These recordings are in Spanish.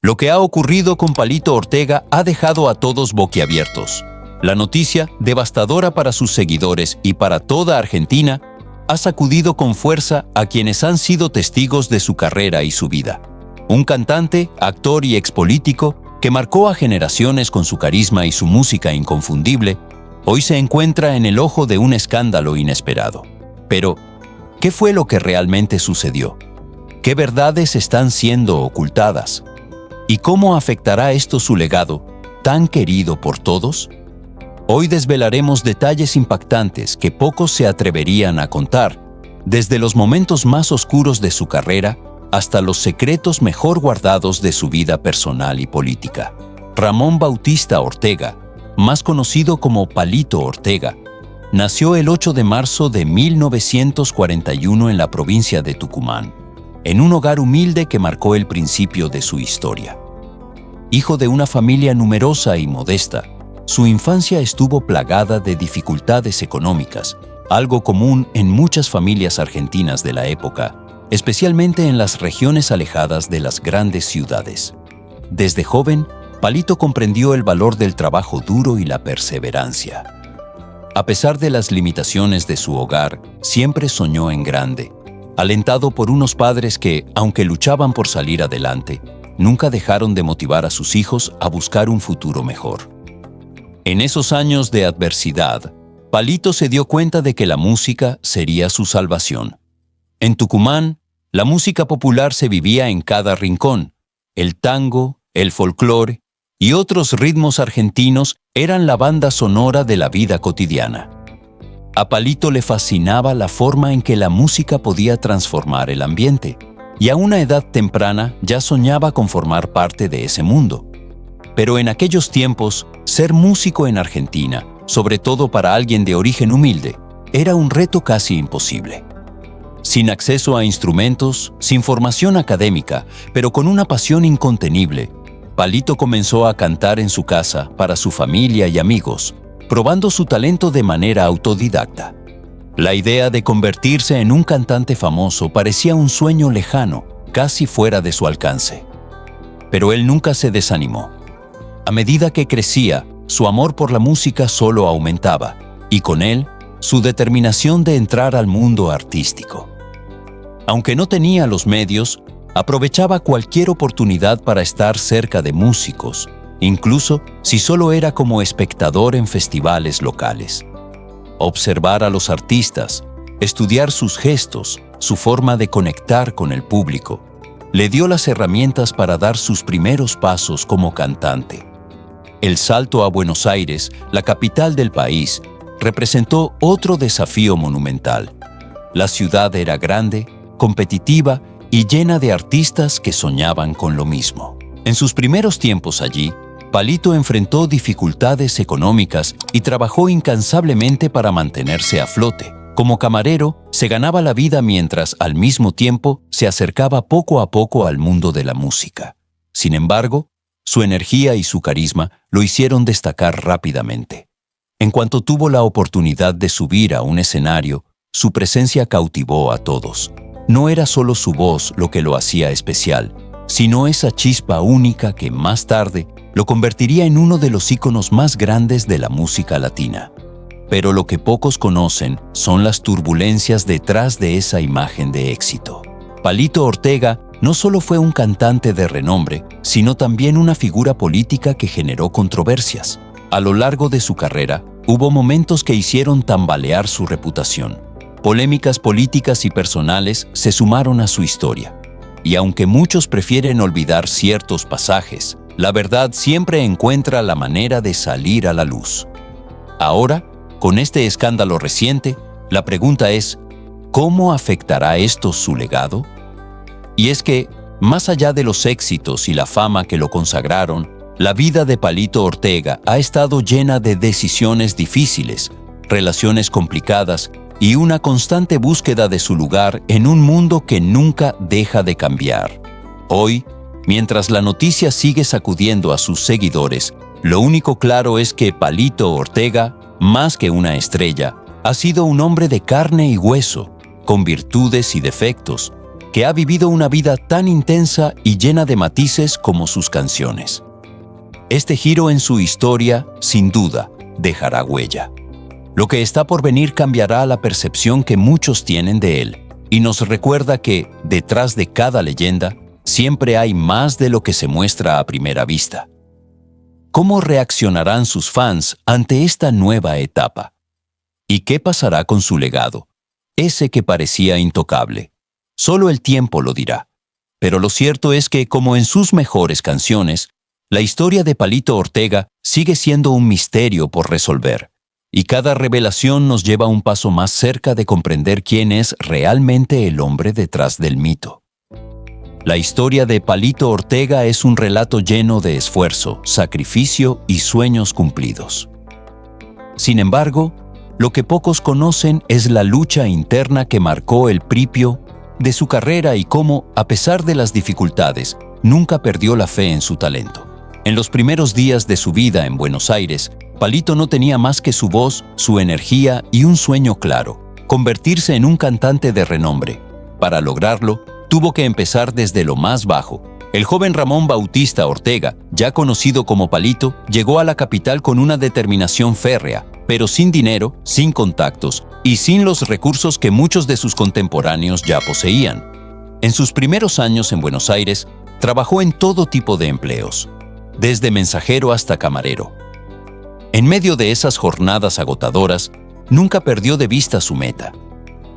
Lo que ha ocurrido con Palito Ortega ha dejado a todos boquiabiertos. La noticia, devastadora para sus seguidores y para toda Argentina, ha sacudido con fuerza a quienes han sido testigos de su carrera y su vida. Un cantante, actor y expolítico que marcó a generaciones con su carisma y su música inconfundible, hoy se encuentra en el ojo de un escándalo inesperado. Pero, ¿qué fue lo que realmente sucedió? ¿Qué verdades están siendo ocultadas? ¿Y cómo afectará esto su legado, tan querido por todos? Hoy desvelaremos detalles impactantes que pocos se atreverían a contar, desde los momentos más oscuros de su carrera hasta los secretos mejor guardados de su vida personal y política. Ramón Bautista Ortega, más conocido como Palito Ortega, nació el 8 de marzo de 1941 en la provincia de Tucumán, en un hogar humilde que marcó el principio de su historia. Hijo de una familia numerosa y modesta, su infancia estuvo plagada de dificultades económicas, algo común en muchas familias argentinas de la época, especialmente en las regiones alejadas de las grandes ciudades. Desde joven, Palito comprendió el valor del trabajo duro y la perseverancia. A pesar de las limitaciones de su hogar, siempre soñó en grande, alentado por unos padres que, aunque luchaban por salir adelante, nunca dejaron de motivar a sus hijos a buscar un futuro mejor. En esos años de adversidad, Palito se dio cuenta de que la música sería su salvación. En Tucumán, la música popular se vivía en cada rincón. El tango, el folclore y otros ritmos argentinos eran la banda sonora de la vida cotidiana. A Palito le fascinaba la forma en que la música podía transformar el ambiente, y a una edad temprana ya soñaba con formar parte de ese mundo. Pero en aquellos tiempos, ser músico en Argentina, sobre todo para alguien de origen humilde, era un reto casi imposible. Sin acceso a instrumentos, sin formación académica, pero con una pasión incontenible, Palito comenzó a cantar en su casa para su familia y amigos, probando su talento de manera autodidacta. La idea de convertirse en un cantante famoso parecía un sueño lejano, casi fuera de su alcance. Pero él nunca se desanimó. A medida que crecía, su amor por la música solo aumentaba, y con él, su determinación de entrar al mundo artístico. Aunque no tenía los medios, aprovechaba cualquier oportunidad para estar cerca de músicos, incluso si solo era como espectador en festivales locales. Observar a los artistas, estudiar sus gestos, su forma de conectar con el público, le dio las herramientas para dar sus primeros pasos como cantante. El salto a Buenos Aires, la capital del país, representó otro desafío monumental. La ciudad era grande, competitiva y llena de artistas que soñaban con lo mismo. En sus primeros tiempos allí, Palito enfrentó dificultades económicas y trabajó incansablemente para mantenerse a flote. Como camarero, se ganaba la vida mientras, al mismo tiempo, se acercaba poco a poco al mundo de la música. Sin embargo, su energía y su carisma lo hicieron destacar rápidamente. En cuanto tuvo la oportunidad de subir a un escenario, su presencia cautivó a todos. No era solo su voz lo que lo hacía especial, sino esa chispa única que más tarde lo convertiría en uno de los íconos más grandes de la música latina. Pero lo que pocos conocen son las turbulencias detrás de esa imagen de éxito. Palito Ortega no solo fue un cantante de renombre, sino también una figura política que generó controversias. A lo largo de su carrera, hubo momentos que hicieron tambalear su reputación. Polémicas políticas y personales se sumaron a su historia. Y aunque muchos prefieren olvidar ciertos pasajes, la verdad siempre encuentra la manera de salir a la luz. Ahora, con este escándalo reciente, la pregunta es, ¿cómo afectará esto su legado? Y es que, más allá de los éxitos y la fama que lo consagraron, la vida de Palito Ortega ha estado llena de decisiones difíciles, relaciones complicadas y una constante búsqueda de su lugar en un mundo que nunca deja de cambiar. Hoy, mientras la noticia sigue sacudiendo a sus seguidores, lo único claro es que Palito Ortega, más que una estrella, ha sido un hombre de carne y hueso, con virtudes y defectos, que ha vivido una vida tan intensa y llena de matices como sus canciones. Este giro en su historia, sin duda, dejará huella. Lo que está por venir cambiará la percepción que muchos tienen de él y nos recuerda que, detrás de cada leyenda, siempre hay más de lo que se muestra a primera vista. ¿Cómo reaccionarán sus fans ante esta nueva etapa? ¿Y qué pasará con su legado? Ese que parecía intocable. Solo el tiempo lo dirá. Pero lo cierto es que, como en sus mejores canciones, la historia de Palito Ortega sigue siendo un misterio por resolver, y cada revelación nos lleva un paso más cerca de comprender quién es realmente el hombre detrás del mito. La historia de Palito Ortega es un relato lleno de esfuerzo, sacrificio y sueños cumplidos. Sin embargo, lo que pocos conocen es la lucha interna que marcó el principio de su carrera y cómo, a pesar de las dificultades, nunca perdió la fe en su talento. En los primeros días de su vida en Buenos Aires, Palito no tenía más que su voz, su energía y un sueño claro: convertirse en un cantante de renombre. Para lograrlo, tuvo que empezar desde lo más bajo. El joven Ramón Bautista Ortega, ya conocido como Palito, llegó a la capital con una determinación férrea, pero sin dinero, sin contactos y sin los recursos que muchos de sus contemporáneos ya poseían. En sus primeros años en Buenos Aires, trabajó en todo tipo de empleos, desde mensajero hasta camarero. En medio de esas jornadas agotadoras, nunca perdió de vista su meta.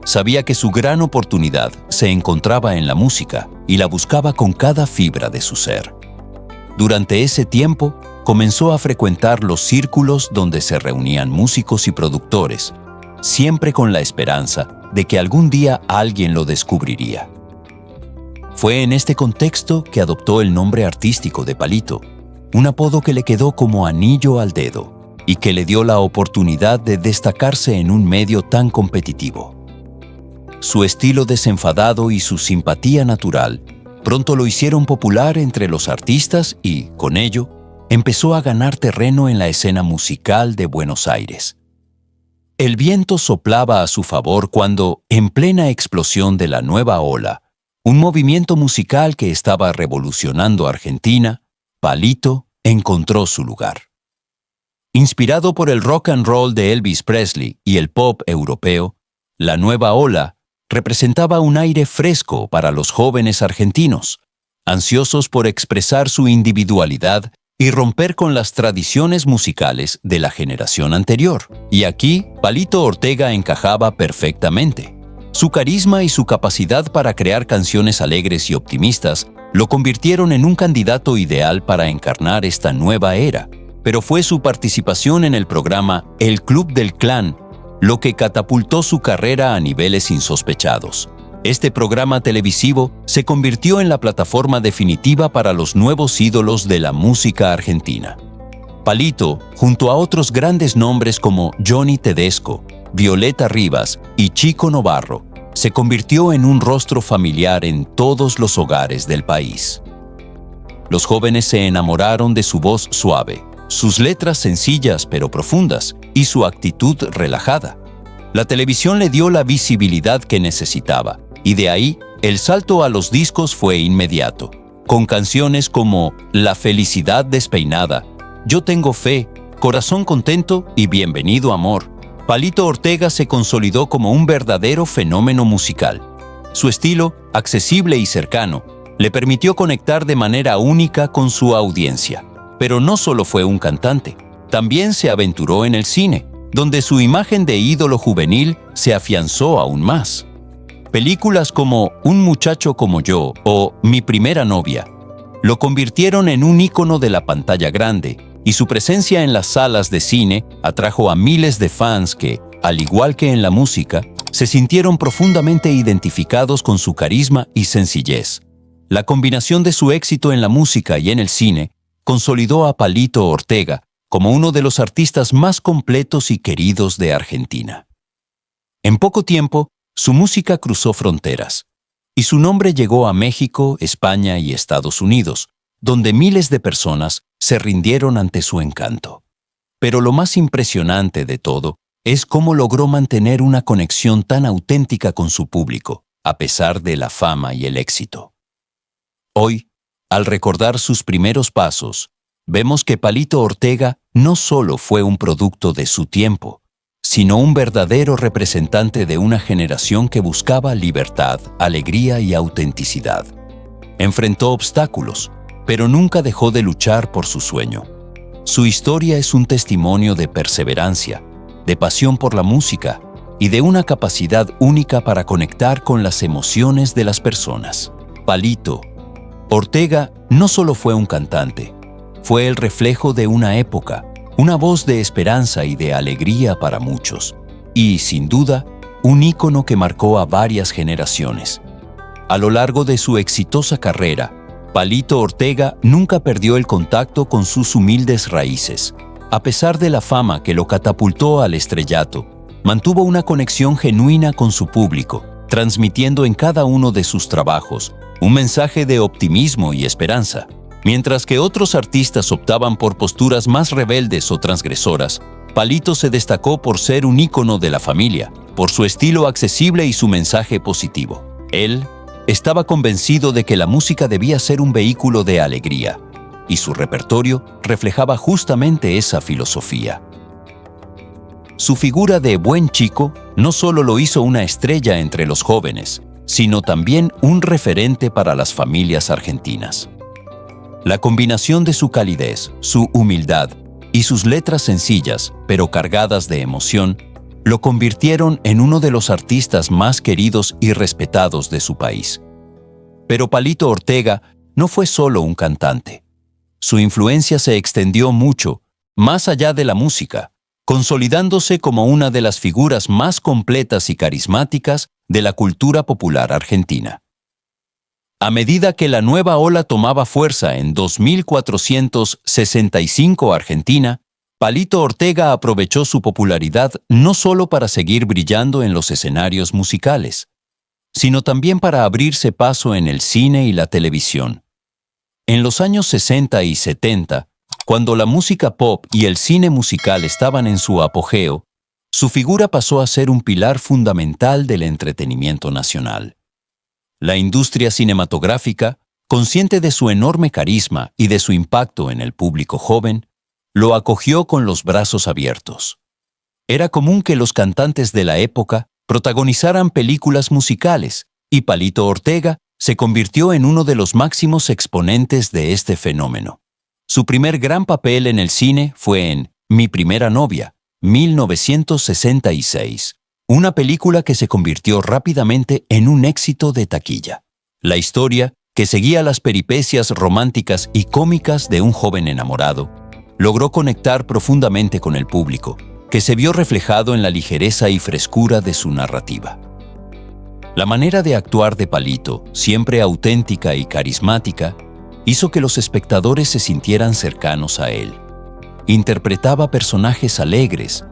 Sabía que su gran oportunidad se encontraba en la música y la buscaba con cada fibra de su ser. Durante ese tiempo, comenzó a frecuentar los círculos donde se reunían músicos y productores, siempre con la esperanza de que algún día alguien lo descubriría. Fue en este contexto que adoptó el nombre artístico de Palito, un apodo que le quedó como anillo al dedo y que le dio la oportunidad de destacarse en un medio tan competitivo. Su estilo desenfadado y su simpatía natural pronto lo hicieron popular entre los artistas y, con ello, empezó a ganar terreno en la escena musical de Buenos Aires. El viento soplaba a su favor cuando, en plena explosión de la nueva ola, un movimiento musical que estaba revolucionando Argentina, Palito encontró su lugar. Inspirado por el rock and roll de Elvis Presley y el pop europeo, la nueva ola representaba un aire fresco para los jóvenes argentinos, ansiosos por expresar su individualidad y romper con las tradiciones musicales de la generación anterior. Y aquí, Palito Ortega encajaba perfectamente. Su carisma y su capacidad para crear canciones alegres y optimistas lo convirtieron en un candidato ideal para encarnar esta nueva era, pero fue su participación en el programa El Club del Clan lo que catapultó su carrera a niveles insospechados. Este programa televisivo se convirtió en la plataforma definitiva para los nuevos ídolos de la música argentina. Palito, junto a otros grandes nombres como Johnny Tedesco, Violeta Rivas y Chico Novarro, se convirtió en un rostro familiar en todos los hogares del país. Los jóvenes se enamoraron de su voz suave, sus letras sencillas pero profundas y su actitud relajada. La televisión le dio la visibilidad que necesitaba, y de ahí el salto a los discos fue inmediato, con canciones como La felicidad despeinada, Yo tengo fe, Corazón contento y Bienvenido amor. Palito Ortega se consolidó como un verdadero fenómeno musical. Su estilo, accesible y cercano, le permitió conectar de manera única con su audiencia. Pero no solo fue un cantante, también se aventuró en el cine, donde su imagen de ídolo juvenil se afianzó aún más. Películas como Un muchacho como yo o Mi primera novia lo convirtieron en un ícono de la pantalla grande, y su presencia en las salas de cine atrajo a miles de fans que, al igual que en la música, se sintieron profundamente identificados con su carisma y sencillez. La combinación de su éxito en la música y en el cine consolidó a Palito Ortega como uno de los artistas más completos y queridos de Argentina. En poco tiempo, su música cruzó fronteras, y su nombre llegó a México, España y Estados Unidos, donde miles de personas se rindieron ante su encanto. Pero lo más impresionante de todo es cómo logró mantener una conexión tan auténtica con su público, a pesar de la fama y el éxito. Hoy, al recordar sus primeros pasos, vemos que Palito Ortega no solo fue un producto de su tiempo, sino un verdadero representante de una generación que buscaba libertad, alegría y autenticidad. Enfrentó obstáculos, pero nunca dejó de luchar por su sueño. Su historia es un testimonio de perseverancia, de pasión por la música y de una capacidad única para conectar con las emociones de las personas. Palito Ortega no solo fue un cantante, fue el reflejo de una época, una voz de esperanza y de alegría para muchos, y, sin duda, un ícono que marcó a varias generaciones. A lo largo de su exitosa carrera, Palito Ortega nunca perdió el contacto con sus humildes raíces. A pesar de la fama que lo catapultó al estrellato, mantuvo una conexión genuina con su público, transmitiendo en cada uno de sus trabajos un mensaje de optimismo y esperanza. Mientras que otros artistas optaban por posturas más rebeldes o transgresoras, Palito se destacó por ser un ícono de la familia, por su estilo accesible y su mensaje positivo. Él estaba convencido de que la música debía ser un vehículo de alegría, y su repertorio reflejaba justamente esa filosofía. Su figura de buen chico no solo lo hizo una estrella entre los jóvenes, sino también un referente para las familias argentinas. La combinación de su calidez, su humildad y sus letras sencillas, pero cargadas de emoción, lo convirtieron en uno de los artistas más queridos y respetados de su país. Pero Palito Ortega no fue solo un cantante. Su influencia se extendió mucho, más allá de la música, consolidándose como una de las figuras más completas y carismáticas de la cultura popular argentina. A medida que la nueva ola tomaba fuerza en 2465 Argentina, Palito Ortega aprovechó su popularidad no solo para seguir brillando en los escenarios musicales, sino también para abrirse paso en el cine y la televisión. En los años 60 y 70, cuando la música pop y el cine musical estaban en su apogeo, su figura pasó a ser un pilar fundamental del entretenimiento nacional. La industria cinematográfica, consciente de su enorme carisma y de su impacto en el público joven, lo acogió con los brazos abiertos. Era común que los cantantes de la época protagonizaran películas musicales, y Palito Ortega se convirtió en uno de los máximos exponentes de este fenómeno. Su primer gran papel en el cine fue en Mi primera novia, 1966. Una película que se convirtió rápidamente en un éxito de taquilla. La historia, que seguía las peripecias románticas y cómicas de un joven enamorado, logró conectar profundamente con el público, que se vio reflejado en la ligereza y frescura de su narrativa. La manera de actuar de Palito, siempre auténtica y carismática, hizo que los espectadores se sintieran cercanos a él. Interpretaba personajes alegres,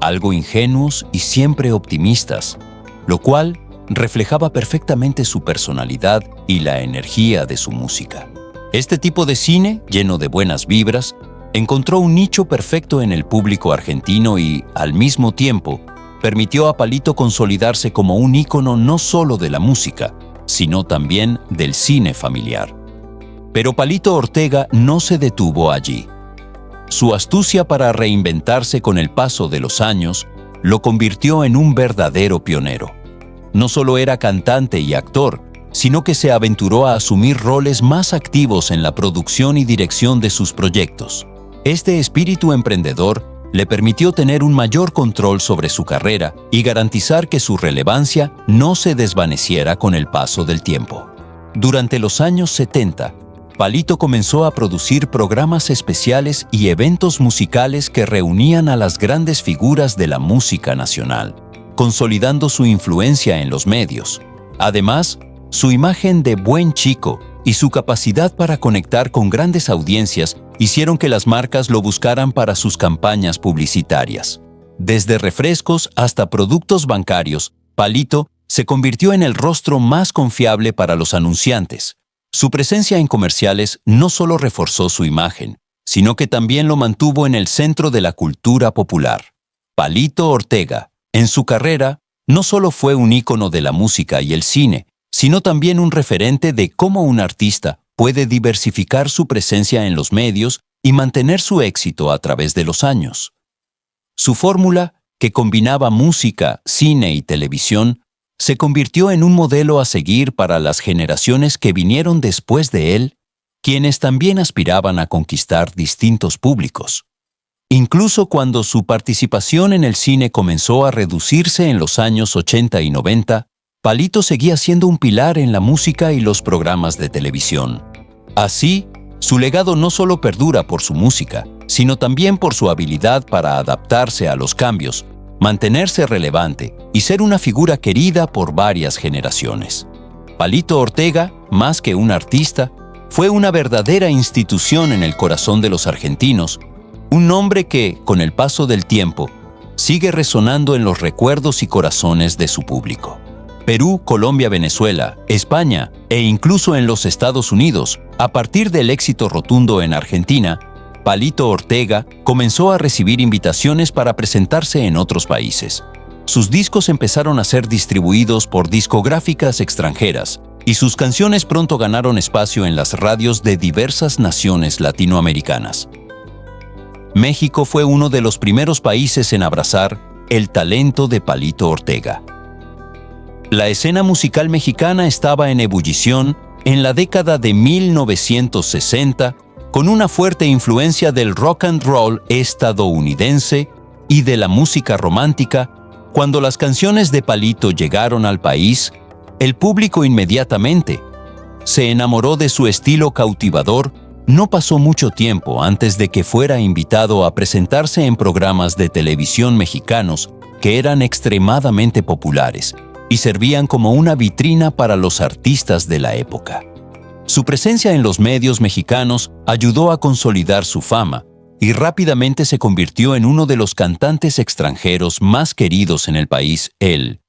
algo ingenuos y siempre optimistas, lo cual reflejaba perfectamente su personalidad y la energía de su música. Este tipo de cine, lleno de buenas vibras, encontró un nicho perfecto en el público argentino y, al mismo tiempo, permitió a Palito consolidarse como un ícono no solo de la música, sino también del cine familiar. Pero Palito Ortega no se detuvo allí. Su astucia para reinventarse con el paso de los años lo convirtió en un verdadero pionero. No solo era cantante y actor, sino que se aventuró a asumir roles más activos en la producción y dirección de sus proyectos. Este espíritu emprendedor le permitió tener un mayor control sobre su carrera y garantizar que su relevancia no se desvaneciera con el paso del tiempo. Durante los años 70, Palito comenzó a producir programas especiales y eventos musicales que reunían a las grandes figuras de la música nacional, consolidando su influencia en los medios. Además, su imagen de buen chico y su capacidad para conectar con grandes audiencias hicieron que las marcas lo buscaran para sus campañas publicitarias. Desde refrescos hasta productos bancarios, Palito se convirtió en el rostro más confiable para los anunciantes. Su presencia en comerciales no solo reforzó su imagen, sino que también lo mantuvo en el centro de la cultura popular. Palito Ortega, en su carrera, no solo fue un ícono de la música y el cine, sino también un referente de cómo un artista puede diversificar su presencia en los medios y mantener su éxito a través de los años. Su fórmula, que combinaba música, cine y televisión, se convirtió en un modelo a seguir para las generaciones que vinieron después de él, quienes también aspiraban a conquistar distintos públicos. Incluso cuando su participación en el cine comenzó a reducirse en los años 80 y 90, Palito seguía siendo un pilar en la música y los programas de televisión. Así, su legado no solo perdura por su música, sino también por su habilidad para adaptarse a los cambios, mantenerse relevante y ser una figura querida por varias generaciones. Palito Ortega, más que un artista, fue una verdadera institución en el corazón de los argentinos, un nombre que, con el paso del tiempo, sigue resonando en los recuerdos y corazones de su público. Perú, Colombia, Venezuela, España e incluso en los Estados Unidos, a partir del éxito rotundo en Argentina, Palito Ortega comenzó a recibir invitaciones para presentarse en otros países. Sus discos empezaron a ser distribuidos por discográficas extranjeras y sus canciones pronto ganaron espacio en las radios de diversas naciones latinoamericanas. México fue uno de los primeros países en abrazar el talento de Palito Ortega. La escena musical mexicana estaba en ebullición en la década de 1960, con una fuerte influencia del rock and roll estadounidense y de la música romántica. Cuando las canciones de Palito llegaron al país, el público inmediatamente se enamoró de su estilo cautivador. No pasó mucho tiempo antes de que fuera invitado a presentarse en programas de televisión mexicanos que eran extremadamente populares y servían como una vitrina para los artistas de la época. Su presencia en los medios mexicanos ayudó a consolidar su fama y rápidamente se convirtió en uno de los cantantes extranjeros más queridos en el país. Él